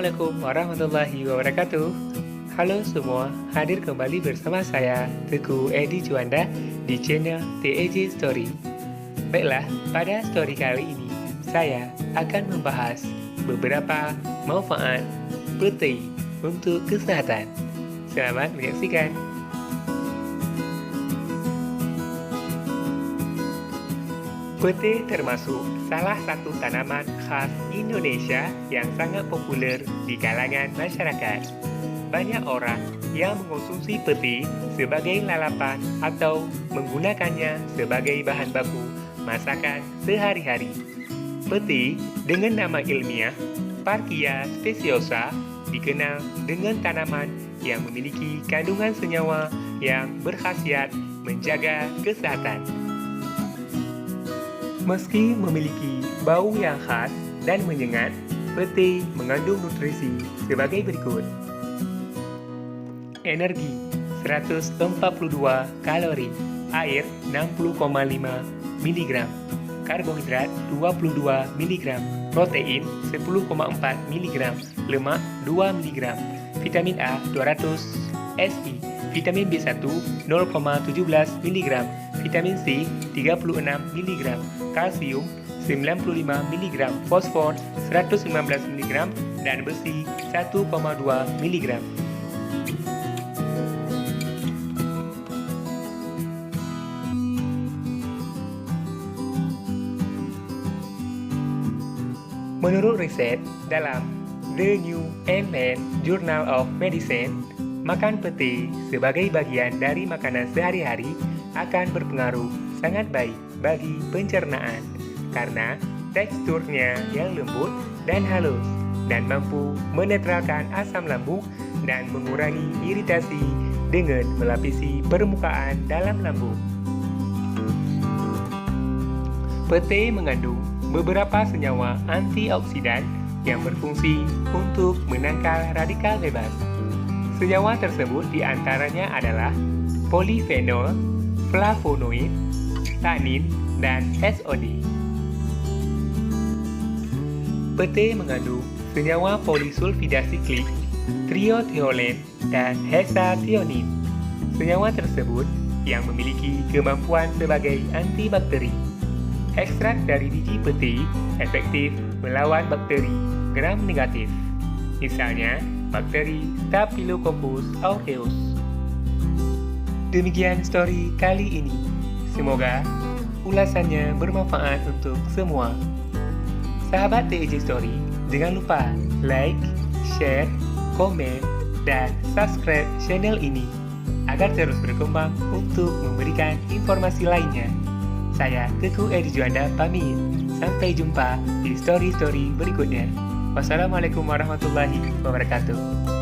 Assalamualaikum warahmatullahi wabarakatuh. Halo semua, hadir kembali bersama saya, Teguh Edi Juanda, di channel TEJ Story. Baiklah, pada story kali ini, saya akan membahas beberapa manfaat pete untuk kesehatan. Selamat menyaksikan. Pete termasuk salah satu tanaman khas Indonesia yang sangat populer di kalangan masyarakat. Banyak orang yang mengonsumsi pete sebagai lalapan atau menggunakannya sebagai bahan baku masakan sehari-hari. Pete dengan nama ilmiah Parkia speciosa dikenal dengan tanaman yang memiliki kandungan senyawa yang berkhasiat menjaga kesehatan. Meski memiliki bau yang khas dan menyengat, pete mengandung nutrisi sebagai berikut. Energi 142 kalori, air 60,5 mg, karbohidrat 22 mg, protein 10,4 mg, lemak 2 mg, vitamin A 200 SI, vitamin B1 0,17 mg, vitamin C 36 mg, kalsium 95 mg, fosfor 119 mg, dan besi 1,2 mg. Menurut riset dalam The New England Journal of Medicine, makan pete sebagai bagian dari makanan sehari-hari akan berpengaruh sangat baik bagi pencernaan karena teksturnya yang lembut dan halus dan mampu menetralkan asam lambung dan mengurangi iritasi dengan melapisi permukaan dalam lambung. Pete mengandung beberapa senyawa antioksidan yang berfungsi untuk menangkal radikal bebas. Senyawa tersebut diantaranya adalah polifenol, flavonoid, tanin, dan SOD. Pete mengandung senyawa polisulfidasi-klik, triotiolen, dan hexathionin. Senyawa tersebut yang memiliki kemampuan sebagai antibakteri. Ekstrak dari biji pete efektif melawan bakteri gram negatif, misalnya bakteri Staphylococcus aureus. Demikian story kali ini. Semoga ulasannya bermanfaat untuk semua. Sahabat TEJ Story, jangan lupa like, share, komen, dan subscribe channel ini agar terus berkembang untuk memberikan informasi lainnya. Saya Teguh Edi Juanda pamit. Sampai jumpa di story-story berikutnya. Wassalamualaikum warahmatullahi wabarakatuh.